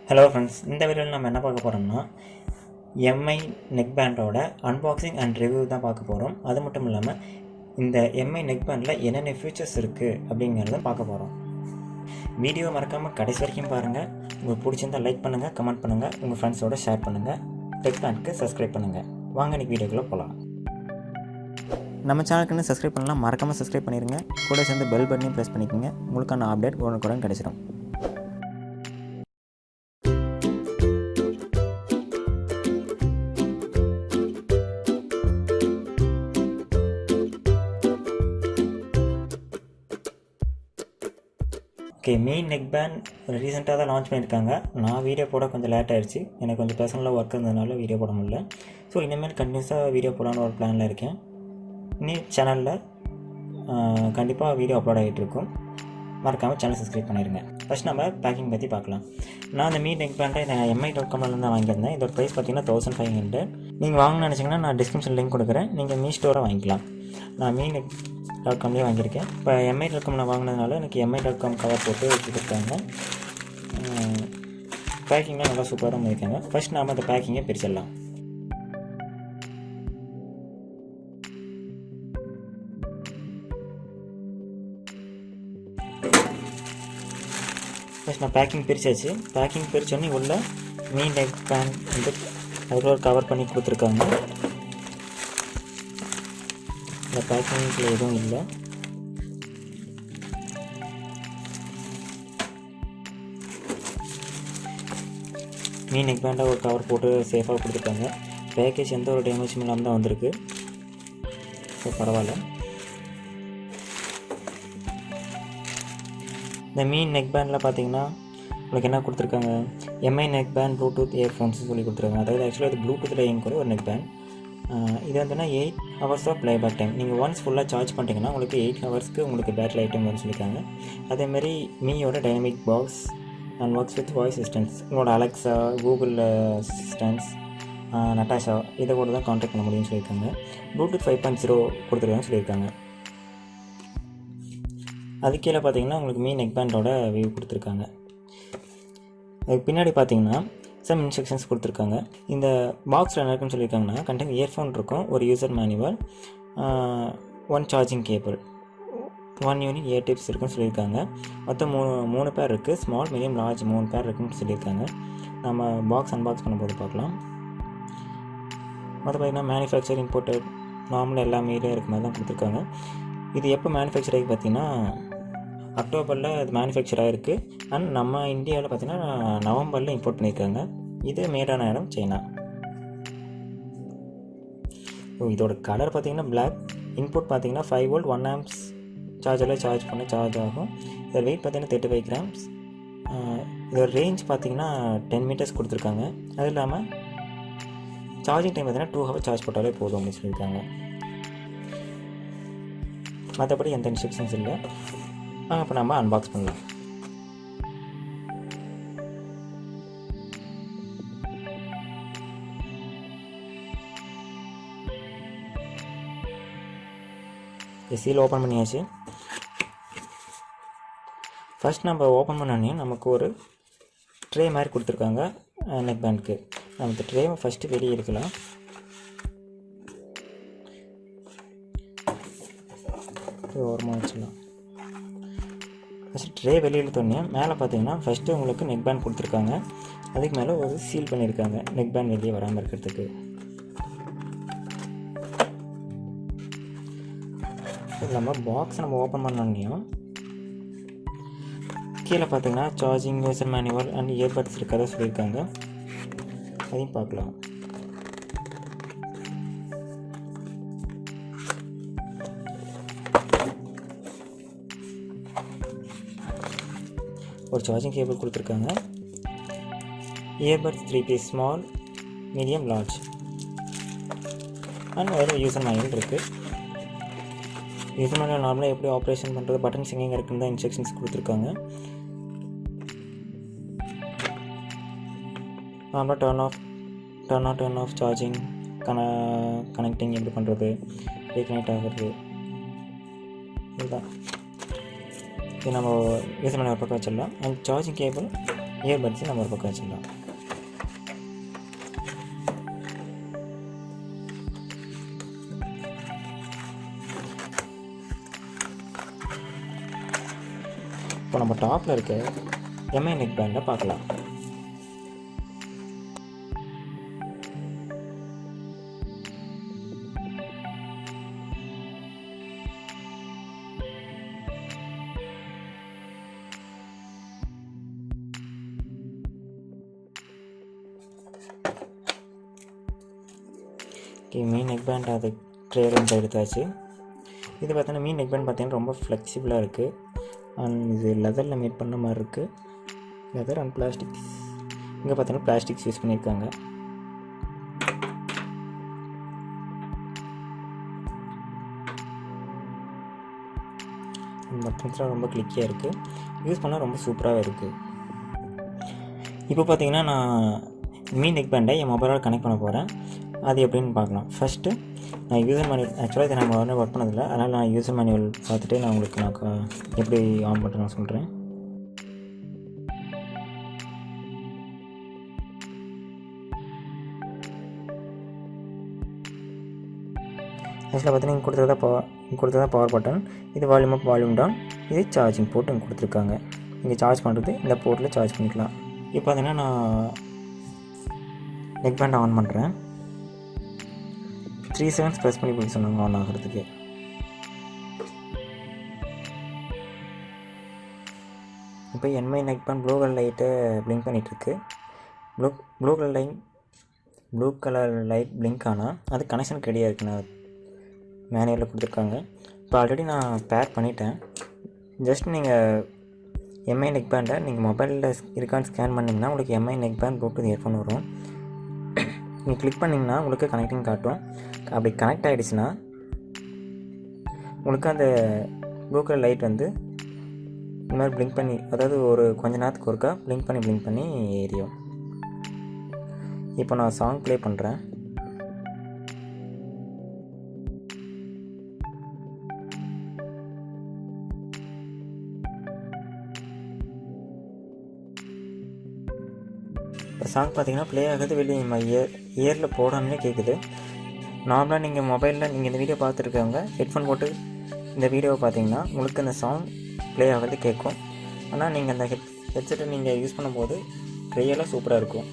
Hello friends, இந்த வீடியோவில் நம்ம என்ன பார்க்க போகிறோம்னா எம்ஐ நெக் பேண்டோட அன்பாக்சிங் அண்ட் ரிவ்யூ தான் பார்க்க போகிறோம். அது மட்டும் இல்லாமல் இந்த எம்ஐ நெக் பேண்டில் என்னென்ன ஃபீச்சர்ஸ் இருக்குது அப்படிங்கிறத பார்க்க போகிறோம். வீடியோ மறக்காமல் கடைசி வரைக்கும் பாருங்கள். உங்களுக்கு பிடிச்சிருந்தால் லைக் பண்ணுங்கள், கமெண்ட் பண்ணுங்கள், உங்கள் ஃப்ரெண்ட்ஸோடு ஷேர் பண்ணுங்கள், NeckBandக்கு சப்ஸ்கிரைப் பண்ணுங்கள். வாங்க இன்றைக்கி வீடியோக்குள்ளே போகலாம். நம்ம சேனலுக்குன்னு சப்ஸ்கிரைப் பண்ணலாம், மறக்காமல் சப்ஸ்கிரைப் பண்ணிடுங்க. கூட சேர்ந்து பெல் பட்டனையும் ப்ரெஸ் பண்ணிக்கோங்க. உங்களுக்கான அப்டேட் உடனுக்குடன் கிடைச்சிடும். ஓகே, NeckBand ரீசெண்டாக தான் லான்ச் பண்ணியிருக்காங்க. நான் வீடியோ போட கொஞ்சம் லேட் ஆகிடுச்சு. எனக்கு கொஞ்சம் பர்சனலாக ஒர்க் இருந்ததுனால வீடியோ போட முடியல. ஸோ இனிமேல் கண்டினியூஸாக வீடியோ போடலான்னு ஒரு பிளானில் இருக்கேன். சேனலில் கண்டிப்பாக வீடியோ அப்லோட் ஆகிட்டு இருக்கும். மறக்காமல் சேனல் சப்ஸ்கிரைப் பண்ணிடுங்க. ஃபஸ்ட் நம்ம பேக்கிங் பற்றி பார்க்கலாம். நான் அந்த NeckBandை நான் MI.com தான் வாங்கியிருந்தேன். இதோட ப்ரைஸ் பார்த்தீங்கன்னா 1500. நீங்கள் வாங்கணும்னு நினச்சிங்கன்னா நான் டிஸ்கிரிப்ஷன் லிங்க் கொடுக்குறேன். நீங்கள் மீ ஸ்டோரை வாங்கிக்கலாம். நான் NeckBand.comலேயே வாங்கியிருக்கேன். இப்போ MI.com நான் வாங்கினதுனால எனக்கு MI.com கவர் போட்டு வச்சுருக்காங்க. பேக்கிங்லாம் நல்லா சூப்பராக பண்ணியிருக்காங்க. ஃபஸ்ட் நாம் அந்த பேக்கிங்கை பிரிச்சிடலாம். ஃபஸ்ட் நான் பேக்கிங் பிரிச்சாச்சு. பேக்கிங் பிரித்தோன்னே உள்ள NeckBand வந்து அதுக்குள்ள ஒரு கவர் பண்ணி கொடுத்துருக்காங்க. இந்த பேக்கிங்கில் எதுவும் இல்லை. NeckBand ஒரு கவர் போட்டு சேஃபாக கொடுத்துருக்காங்க. பேக்கேஜ் எந்த ஒரு டேமேஜும் இல்லாமல் தான் வந்திருக்கு. ஸோ பரவாயில்ல. இந்த NeckBandல பார்த்தீங்கன்னா உங்களுக்கு என்ன கொடுத்துருக்காங்க, எம்ஐ NeckBand ப்ளூடூத் இயர்ஃபோன்ஸ் சொல்லி கொடுத்துருக்காங்க. அதாவது ஆக்சுவலாக அது ப்ளூடூத்தில் இயங்கக்கூடிய ஒரு NeckBand. இது வந்துன்னா 8 ஹவர்ஸ் ஆஃப் ப்ளேபேக் டைம். நீங்கள் ஒன்ஸ் ஃபுல்லாக சார்ஜ் பண்ணிட்டீங்கன்னா உங்களுக்கு 8 ஹவர்ஸ்க்கு உங்களுக்கு பேட்டரி லைஃப் டைம் வரும்னு சொல்லியிருக்காங்க. அதேமாதிரி மீயோட dynamic box and works with voice assistance. உங்களோட அலெக்ஸா, கூகுள் அசிஸ்டன்ஸ், நட்டாஷா இதை கூட தான் கான்டாக்ட் பண்ண முடியும்னு சொல்லியிருக்காங்க. ப்ளூடூத் 5.0 கொடுத்துருக்காங்கன்னு சொல்லியிருக்காங்க. அது கீழே பார்த்தீங்கன்னா உங்களுக்கு NeckBandோட வியூ கொடுத்துருக்காங்க. அதுக்கு பின்னாடி பார்த்தீங்கன்னா சம் இன்ஸ்ட்ரக்ஷன்ஸ் கொடுத்துருக்காங்க. இந்த பாக்ஸில் என்ன இருக்குன்னு சொல்லியிருக்காங்கன்னா கண்டென்ட் இயர்ஃபோன் இருக்கும், ஒரு user manual, 1 charging cable, 1 unit year tips இருக்குன்னு சொல்லியிருக்காங்க. மொத்தம் மூணு பேர் இருக்குது. ஸ்மால், மீடியம், லார்ஜ் 3 பேர் இருக்குன்னு சொல்லியிருக்காங்க. நம்ம பாக்ஸ் அன்பாக்ஸ் பண்ணும்போது பார்க்கலாம். மொத்தம் பார்த்திங்கன்னா மேனுஃபேக்சர், இம்போர்ட்டட், நார்மல் எல்லாமே இருக்க மாதிரி தான் கொடுத்துருக்காங்க. இது எப்போ மேனுஃபேக்சர் ஆகி பார்த்திங்கன்னா அக்டோபரில் அது மேனுஃபேக்சர் ஆகிருக்கு. அண்ட் நம்ம இந்தியாவில் பார்த்திங்கன்னா நவம்பரில் இம்போர்ட் பண்ணியிருக்காங்க. இது மேடான இடம் சைனா. இதோட கலர் பார்த்திங்கன்னா பிளாக். இன்புட் பார்த்திங்கன்னா 5 வோல்ட் 1 ஆம்ப்ஸ் சார்ஜரில் சார்ஜ் பண்ண சார்ஜ் ஆகும். இதோட வெயிட் பார்த்திங்கன்னா 35 கிராம்ஸ். இதோட ரேஞ்ச் பார்த்திங்கன்னா 10 மீட்டர்ஸ் கொடுத்துருக்காங்க. அது இல்லாமல் சார்ஜிங் டைம் பார்த்திங்கன்னா 2 ஹவர் சார்ஜ் போட்டாலே போதும் அப்படின்னு சொல்லியிருக்காங்க. மற்றபடி எந்த இன்ஸ்ட்ரக்ஷன்ஸ் இல்லை. இப்போ நம்ம அன்பாக்ஸ் பண்ணலாம். சீல் ஓப்பன் பண்ணியாச்சு. ஃபஸ்ட் நம்ம ஓப்பன் பண்ணோன்னே நமக்கு ஒரு ட்ரே மாதிரி கொடுத்துருக்காங்க NeckBandக்கு. நம்ம இந்த ட்ரேவை ஃபஸ்ட்டு வெளியே எடுக்கலாம். ஓரமாக வச்சுக்கலாம். ஃபஸ்ட்டு ட்ரே வெளியே எடுத்தோடனே மேலே பார்த்தீங்கன்னா ஃபஸ்ட்டு உங்களுக்கு NeckBand கொடுத்துருக்காங்க. அதுக்கு மேலே ஒரு சீல் பண்ணியிருக்காங்க NeckBand வெளியே வராமல் இருக்கிறதுக்கு. நம்ம பாக்ஸ் நம்ம ஓப்பன் பண்ணோன்னையும் கீழே பார்த்தீங்கன்னா charging, user manual and earbuds இருக்கிறதா சொல்லியிருக்காங்க. அதையும் பார்க்கலாம். ஒரு சார்ஜிங் கேபிள் கொடுத்துருக்காங்க. Earbuds 3 piece, small, medium, large and ஒரு யூசர் மேனுவல் இருக்குது. யூசர் மேனுவல் நார்மலாக எப்படி ஆப்ரேஷன் பண்ணுறது, பட்டன்ஸ் எங்கே இருக்குன்னு தான் இன்ஸ்ட்ரக்ஷன்ஸ் கொடுத்துருக்காங்க. நார்மலாக டர்ன் ஆஃப் சார்ஜிங், கனெக்டிங் எப்படி பண்ணுறது, ரீகனெக்ட் ஆகிறது, இதுதான். இது நம்ம யூஸ் பண்ண பக்கம் வச்சிடலாம். அண்ட் சார்ஜிங் கேபிள் இயர்பட்ஸு நம்ம ஒரு பக்கம் வச்சுக்கலாம். இப்போ நம்ம டாப்பில் இருக்க எம்ஐ நெக் பேண்டை பார்க்கலாம். மீன் நெக் பேண்ட் அது ட்ரேலேருந்து எடுத்தாச்சு. இது பார்த்தீங்கன்னா மீன் நெக் பேண்ட் பார்த்தீங்கன்னா ரொம்ப ஃப்ளெக்சிபிளாக இருக்குது. அண்ட் இது லெதரில் மேட் பண்ண மாதிரி இருக்குது. Leather and plastics. இங்கே பார்த்தீங்கன்னா பிளாஸ்டிக்ஸ் யூஸ் பண்ணியிருக்காங்க. பட்டன்ஸ்லாம் ரொம்ப கிளிக்கியாக இருக்குது. யூஸ் பண்ணால் ரொம்ப சூப்பராகவே இருக்குது. இப்போ பார்த்தீங்கன்னா நான் மீன் நெக் பேண்டை என் மொபைலோட கனெக்ட் பண்ண போகிறேன். அது எப்படின்னு பார்க்கலாம். ஃபஸ்ட்டு நான் யூசர் மேனுவல், ஆக்சுவலாக இதை நம்ம உடனே ஒர்க் பண்ணதில்லை, அதனால் நான் யூசர் மேனுவல் பார்த்துட்டு நான் உங்களுக்கு எப்படி ஆன் பண்ணுறேன் நான் சொல்கிறேன். ஆக்சுவலாக பார்த்தீங்கன்னா இங்கே கொடுத்ததா பவர் பட்டன், இது வால்யூம் அப் வால்யூம் டவுன், இது சார்ஜிங் போர்ட் இங்கே கொடுத்துருக்காங்க. இங்கே சார்ஜ் பண்ணுறது இந்த போர்ட்டில் சார்ஜ் பண்ணிக்கலாம். இப்போ பார்த்தீங்கன்னா நான் நெக் பேண்டை ஆன் பண்ணுறேன். 3 செகண்ட்ஸ் ப்ரெஸ் பண்ணி போய் சொன்னாங்க ஆன் ஆகிறதுக்கு. இப்போ என்மை நெக் பேண்ட் ப்ளூ கலர் லைட்டை பிளிங்க் பண்ணிகிட்ருக்கு. ப்ளூ கலர் லைட் பிளிங்க் ஆனால் அது கனெக்ஷன் ரெடியாக இருக்குண்ணா, மேனுவலில் கொடுத்துருக்காங்க. இப்போ ஆல்ரெடி நான் பேர் பண்ணிட்டேன். ஜஸ்ட் நீங்கள் எம்ஐ நெக் பேண்டை நீங்கள் மொபைலில் இருக்கான்னு ஸ்கேன் பண்ணிங்கன்னா உங்களுக்கு Mi neck band Bluetooth earphone வரும். நீங்கள் கிளிக் பண்ணிங்கன்னா உங்களுக்கு கனெக்டிங் காட்டும். அப்படி கனெக்ட் ஆகிடுச்சுன்னா உங்களுக்கு அந்த ப்ளூ கலர் லைட் வந்து இந்த மாதிரி பிளிங்க் பண்ணி, அதாவது ஒரு கொஞ்ச நேரத்துக்கு ஒருக்கா பிளிங்க் பண்ணி எரியும். இப்போ நான் சாங் ப்ளே பண்ணுறேன். இப்போ சாங் பார்த்தீங்கன்னா ப்ளே ஆகுது, வெளியே நம்ம இயரில் போடாமலே கேட்குது. நார்மலாக நீங்கள் மொபைலில் நீங்கள் இந்த வீடியோ பார்த்துருக்கவங்க ஹெட்ஃபோன் போட்டு இந்த வீடியோவை பார்த்தீங்கன்னா உங்களுக்கு அந்த சாங் ப்ளே ஆகிறது கேட்கும். ஆனால் நீங்கள் அந்த ஹெட்செட்டை நீங்கள் யூஸ் பண்ணும்போது ரியலாக சூப்பராக இருக்கும்.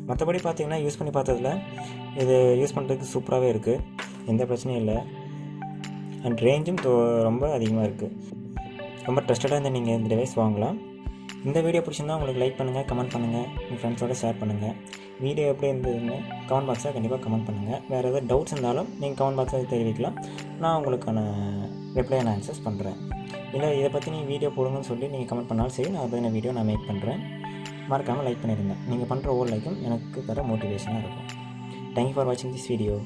மற்றபடி பார்த்தீங்கன்னா யூஸ் பண்ணி பார்த்ததில் இது யூஸ் பண்ணுறதுக்கு சூப்பராகவே இருக்குது, எந்த பிரச்சனையும் இல்லை. அண்ட் ரேஞ்சும் ரொம்ப அதிகமாக இருக்குது. ரொம்ப ட்ரஸ்டடாக இருந்தால் நீங்கள் இந்த டிவைஸ் வாங்கலாம். இந்த வீடியோ பிடிச்சிருந்தால் உங்களுக்கு லைக் பண்ணுங்கள், கமெண்ட் பண்ணுங்கள், உங்கள் ஃப்ரெண்ட்ஸோடு ஷேர் பண்ணுங்கள். வீடியோ எப்படி இருந்ததுன்னு கமெண்ட் பாக்ஸில் கண்டிப்பாக கமெண்ட் பண்ணுங்கள். வேறு எதாவது டவுட்ஸ் இருந்தாலும் நீங்கள் கமெண்ட் பாக்ஸில் தெரிவிக்கலாம். நான் உங்களுக்கான ரிப்ளை நான் ஆன்சர்ஸ் பண்ணுறேன். இல்லை இதை பற்றி நீங்கள் வீடியோ போடுங்கன்னு சொல்லி நீங்கள் கமெண்ட் பண்ணாலும் சரி, நான் அதை வீடியோ நான் மேக் பண்ணுறேன். மறக்காமல் லைக் பண்ணிடுங்க. நீங்கள் பண்ணுற ஒவ்வொரு லைக்கும் எனக்கு தர மோட்டிவேஷனாக இருக்கும். தேங்க்யூ ஃபார் வாட்சிங் திஸ் வீடியோ.